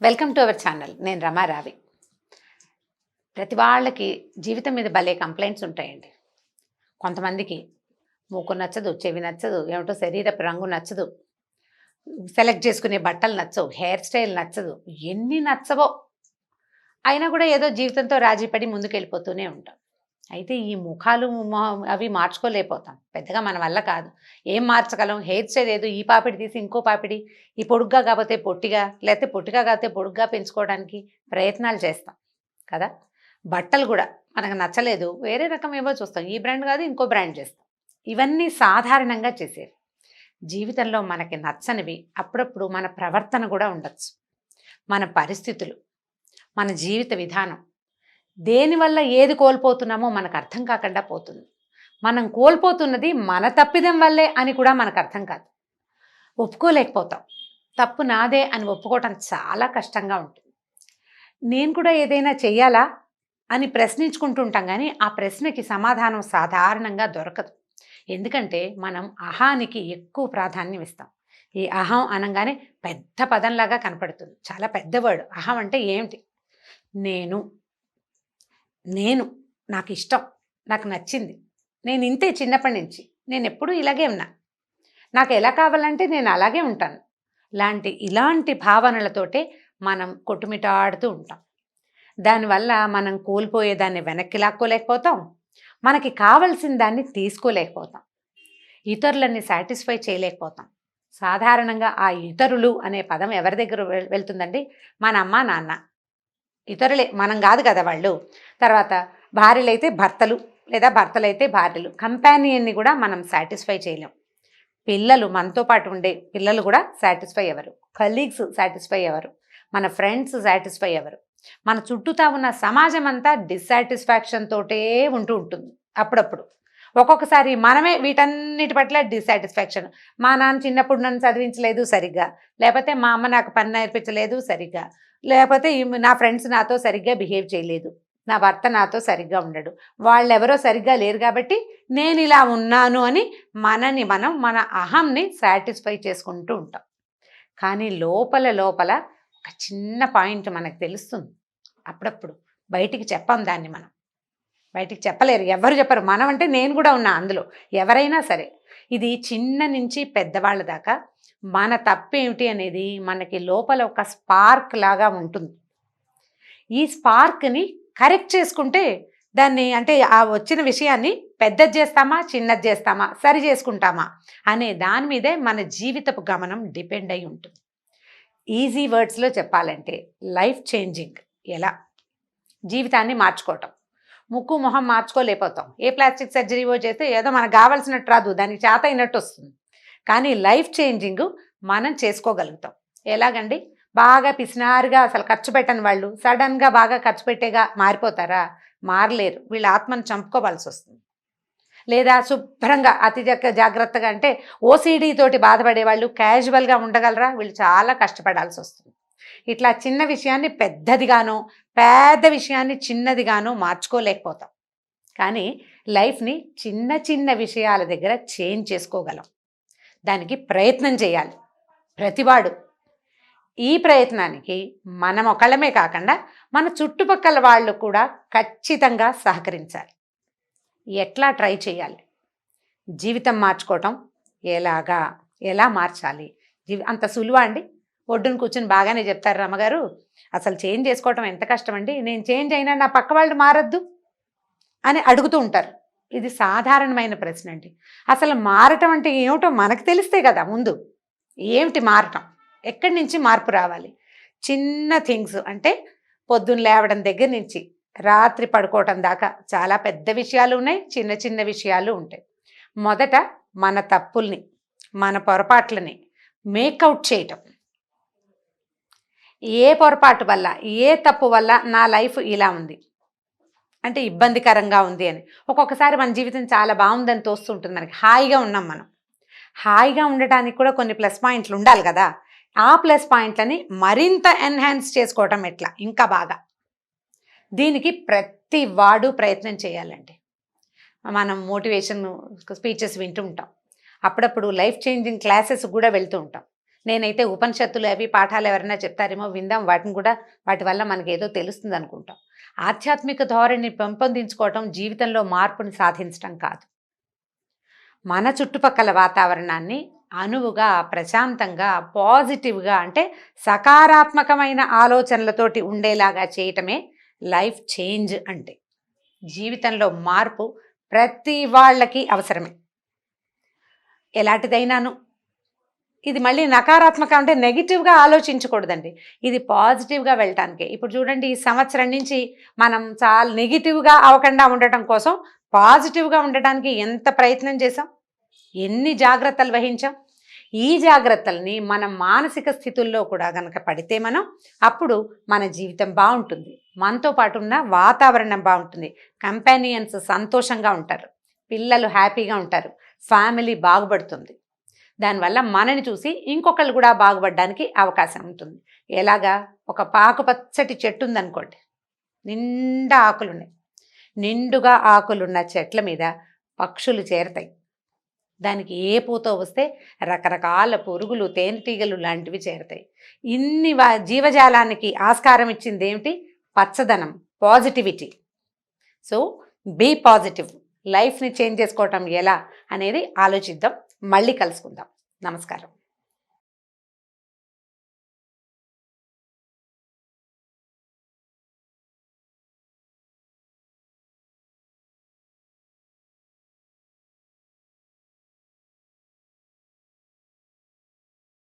Welcome to our channel. నేను రమారావి. ప్రతి వాళ్ళకి జీవితం మీద భలే కంప్లైంట్స్ ఉంటాయండి. కొంతమందికి మూకు నచ్చదు, చెవి నచ్చదు, ఏమిటో శరీరపు రంగు నచ్చదు, సెలెక్ట్ చేసుకునే బట్టలు నచ్చవు, హెయిర్ స్టైల్ నచ్చదు, ఎన్ని నచ్చవో అయినా కూడా ఏదో జీవితంతో రాజీ పడి ముందుకెళ్ళిపోతూనే ఉంటాం. అయితే ఈ ముఖాలు అవి మార్చుకోలేకపోతాం, పెద్దగా మన వల్ల కాదు. ఏం మార్చగలం? హెయిర్ స్టైల్ ఏదో ఈ పాపిడి తీసి ఇంకో పాపిడి, ఈ పొడుగ్గా కాకపోతే పొట్టిగా, లేకపోతే పొట్టిగా కాకపోతే పొడుగ్గా పెంచుకోవడానికి ప్రయత్నాలు చేస్తాం కదా. బట్టలు కూడా మనకు నచ్చలేదు, వేరే రకం ఏవో చూస్తాం, ఈ బ్రాండ్ కాదు ఇంకో బ్రాండ్ చేస్తాం. ఇవన్నీ సాధారణంగా చేసేవి. జీవితంలో మనకి నచ్చనివి అప్పుడప్పుడు మన ప్రవర్తన కూడా ఉండొచ్చు, మన పరిస్థితులు, మన జీవిత విధానం. దేనివల్ల ఏది కోల్పోతున్నామో మనకు అర్థం కాకుండా పోతుంది. మనం కోల్పోతున్నది మన తప్పిదం వల్లే అని కూడా మనకు అర్థం కాదు. ఒప్పుకోలేకపోతాం. తప్పు నాదే అని ఒప్పుకోవటం చాలా కష్టంగా ఉంటుంది. నేను కూడా ఏదైనా చెయ్యాలా అని ప్రశ్నించుకుంటుంటాం, కానీ ఆ ప్రశ్నకి సమాధానం సాధారణంగా దొరకదు. ఎందుకంటే మనం అహానికి ఎక్కువ ప్రాధాన్యం ఇస్తాం. ఈ అహం అనగానే పెద్ద పదంలాగా కనపడుతుంది, చాలా పెద్ద వర్డ్. అహం అంటే ఏమిటి? నేను నేను నాకు ఇష్టం, నాకు నచ్చింది, నేను ఇంతే చిన్నప్పటి నుంచి, నేను ఎప్పుడూ ఇలాగే ఉన్నా, నాకు ఎలా కావాలంటే నేను అలాగే ఉంటాను, ఇలాంటి భావనలతోటే మనం కొట్టుమిటాడుతూ ఉంటాం. దానివల్ల మనం కోల్పోయేదాన్ని వెనక్కి లాక్కోలేకపోతాం, మనకి కావలసిన దాన్ని తీసుకోలేకపోతాం, ఇతరులని సాటిస్ఫై చేయలేకపోతాం. సాధారణంగా ఆ ఇతరులు అనే పదం ఎవరి దగ్గర వెళ్తుందండి? మన అమ్మ నాన్న. ఇతరులే, మనం కాదు కదా వాళ్ళు. తర్వాత భార్యలైతే భర్తలు, లేదా భర్తలైతే భార్యలు. కంపానియన్ని కూడా మనం సాటిస్ఫై చేయలేం. పిల్లలు, మనతో పాటు ఉండే పిల్లలు కూడా సాటిస్ఫై అవ్వరు. కలీగ్స్ సాటిస్ఫై అవ్వరు. మన ఫ్రెండ్స్ సాటిస్ఫై అవ్వరు. మన చుట్టూతా ఉన్న సమాజం అంతా డిస్సాటిస్ఫాక్షన్ తోటే ఉంటుంది. అప్పుడప్పుడు ఒక్కొక్కసారి మనమే వీటన్నిటి పట్ల డిస్సాటిస్ఫాక్షన్. మా నాన్న చిన్నప్పుడు నన్ను చదివించలేదు సరిగ్గా, లేకపోతే మా అమ్మ నాకు పని నేర్పించలేదు సరిగ్గా, లేకపోతే నా ఫ్రెండ్స్ నాతో సరిగ్గా బిహేవ్ చేయలేదు, నా భర్త నాతో సరిగ్గా ఉండడు, వాళ్ళెవరో సరిగ్గా లేరు కాబట్టి నేను ఇలా ఉన్నాను అని మనం మన అహంని సాటిస్ఫై చేసుకుంటూ ఉంటాం. కానీ లోపల ఒక చిన్న పాయింట్ మనకు తెలుస్తుంది. అప్పుడప్పుడు బయటికి చెప్పం దాన్ని. మనం బయటికి చెప్పలేరు, ఎవరు చెప్పరు. మనం అంటే నేను కూడా ఉన్నా అందులో. ఎవరైనా సరే, ఇది చిన్న నుంచి పెద్దవాళ్ళ దాకా మన తప్పేమిటి అనేది మనకి లోపల ఒక స్పార్క్ లాగా ఉంటుంది. ఈ స్పార్క్ని కరెక్ట్ చేసుకుంటే దాన్ని, అంటే ఆ వచ్చిన విషయాన్ని పెద్దది చేస్తామా చిన్నది చేస్తామా సరి చేసుకుంటామా అనే దాని మీదే మన జీవితపు గమనం డిపెండ్ అయి ఉంటుంది. ఈజీ వర్డ్స్లో చెప్పాలంటే లైఫ్ చేంజింగ్. ఎలా జీవితాన్ని మార్చుకోవటం. ముక్కు మొహం మార్చుకోలేకపోతాం. ఏ ప్లాస్టిక్ సర్జరీవో చేస్తే ఏదో మనకు కావాల్సినట్టు రాదు, దానికి చేత అయినట్టు వస్తుంది. కానీ లైఫ్ చేంజింగ్ మనం చేసుకోగలుగుతాం. ఎలాగండి? బాగా పిసినారుగా అసలు ఖర్చు పెట్టని వాళ్ళు సడన్గా బాగా ఖర్చు పెట్టేగా మారిపోతారా? మారలేరు. వీళ్ళ ఆత్మను చంపుకోవాల్సి వస్తుంది. లేదా శుభ్రంగా అతి జాగ్రత్తగా, అంటే ఓసిడి తోటి బాధపడేవాళ్ళు క్యాజువల్గా ఉండగలరా? వీళ్ళు చాలా కష్టపడాల్సి వస్తుంది. ఇట్లా చిన్న విషయాన్ని పెద్దదిగానో, పెద్ద విషయాన్ని చిన్నదిగానో మార్చుకోలేకపోతాం. కానీ లైఫ్ని చిన్న చిన్న విషయాల దగ్గర చేంజ్ చేసుకోగలం. దానికి ప్రయత్నం చేయాలి ప్రతివాడు. ఈ ప్రయత్నానికి మనం ఒకళ్ళమే కాకుండా మన చుట్టుపక్కల వాళ్ళు కూడా ఖచ్చితంగా సహకరించాలి. ఎట్లా ట్రై చేయాలి? జీవితం మార్చుకోవటం ఎలా మార్చాలి? అంత సులువా అండి? ఒడ్డును కూర్చొని బాగానే చెప్తారు రమ్మగారు, అసలు చేంజ్ చేసుకోవటం ఎంత కష్టం అండి, నేను చేంజ్ అయినా నా పక్క వాళ్ళు మారద్దు అని అడుగుతూ ఉంటారు. ఇది సాధారణమైన ప్రశ్న అండి. అసలు మారటం అంటే ఏమిటో మనకు తెలిస్తే కదా ముందు. ఏమిటి మారటం? ఎక్కడి నుంచి మార్పు రావాలి? చిన్న థింగ్స్, అంటే పొద్దున్న లేవడం దగ్గర నుంచి రాత్రి పడుకోవటం దాకా చాలా పెద్ద విషయాలు ఉన్నాయి, చిన్న చిన్న విషయాలు ఉంటాయి. మొదట మన తప్పుల్ని, మన పొరపాట్లని మేకౌట్ చేయటం. ఏ పొరపాటు వల్ల, ఏ తప్పు వల్ల నా లైఫ్ ఇలా ఉంది, అంటే ఇబ్బందికరంగా ఉంది అని. ఒక్కొక్కసారి మన జీవితం చాలా బాగుందని తోస్తుంటుంది మనకి, హాయిగా ఉన్నాం మనం. హాయిగా ఉండటానికి కూడా కొన్ని ప్లస్ పాయింట్లు ఉండాలి కదా. ఆ ప్లస్ పాయింట్లని మరింత ఎన్హాన్స్ చేసుకోవటం ఎట్లా, ఇంకా బాగా. దీనికి ప్రతి వాడు ప్రయత్నం చేయాలండి. మనం మోటివేషన్ స్పీచెస్ వింటూ ఉంటాం, అప్పుడప్పుడు లైఫ్ చేంజింగ్ క్లాసెస్ కూడా వెళ్తూ ఉంటాం. నేనైతే ఉపనిషత్తులు అవి పాఠాలు ఎవరైనా చెప్తారేమో విందాం, వాటిని కూడా వాటి వల్ల మనకి ఏదో తెలుస్తుంది అనుకుంటాం. ఆధ్యాత్మిక ధోరణిని పెంపొందించుకోవటం జీవితంలో మార్పుని సాధించటం కాదు. మన చుట్టుపక్కల వాతావరణాన్ని అనువుగా, ప్రశాంతంగా, పాజిటివ్గా అంటే సకారాత్మకమైన ఆలోచనలతోటి ఉండేలాగా చేయటమే లైఫ్ చేంజ్ అంటే. జీవితంలో మార్పు ప్రతి వాళ్ళకి అవసరమే, ఎలాంటిదైనాను. ఇది మళ్ళీ నకారాత్మక అంటే నెగిటివ్గా ఆలోచించకూడదండి, ఇది పాజిటివ్గా వెళ్ళటానికే. ఇప్పుడు చూడండి, ఈ సంవత్సరం నుంచి మనం చాలా నెగిటివ్గా అవ్వకుండా ఉండటం కోసం పాజిటివ్గా ఉండటానికి ఎంత ప్రయత్నం చేసాం, ఎన్ని జాగ్రత్తలు వహించాం. ఈ జాగ్రత్తల్ని మన మానసిక స్థితుల్లో కూడా కనుక పడితే మనం, అప్పుడు మన జీవితం బాగుంటుంది, మనతో పాటు ఉన్న వాతావరణం బాగుంటుంది, కంపానియన్స్ సంతోషంగా ఉంటారు, పిల్లలు హ్యాపీగా ఉంటారు, ఫ్యామిలీ బాగుపడుతుంది. దానివల్ల మనని చూసి ఇంకొకళ్ళు కూడా బాగుపడడానికి అవకాశం ఉంటుంది. ఎలాగా, ఒక ఆకుపచ్చటి చెట్టు ఉందనుకోండి, నిండా ఆకులున్నాయి, నిండుగా ఆకులున్న చెట్ల మీద పక్షులు చేరతాయి. దానికి ఏ పూతో వస్తే రకరకాల పురుగులు, తేనెటీగలు లాంటివి చేరతాయి. ఇన్ని జీవజాలానికి ఆస్కారం ఇచ్చింది ఏమిటి? పచ్చదనం, పాజిటివిటీ. So be positive. లైఫ్ని చేంజ్ చేసుకోవటం ఎలా అనేది ఆలోచిద్దాం. మళ్ళీ కలుసుకుందాం. నమస్కారం.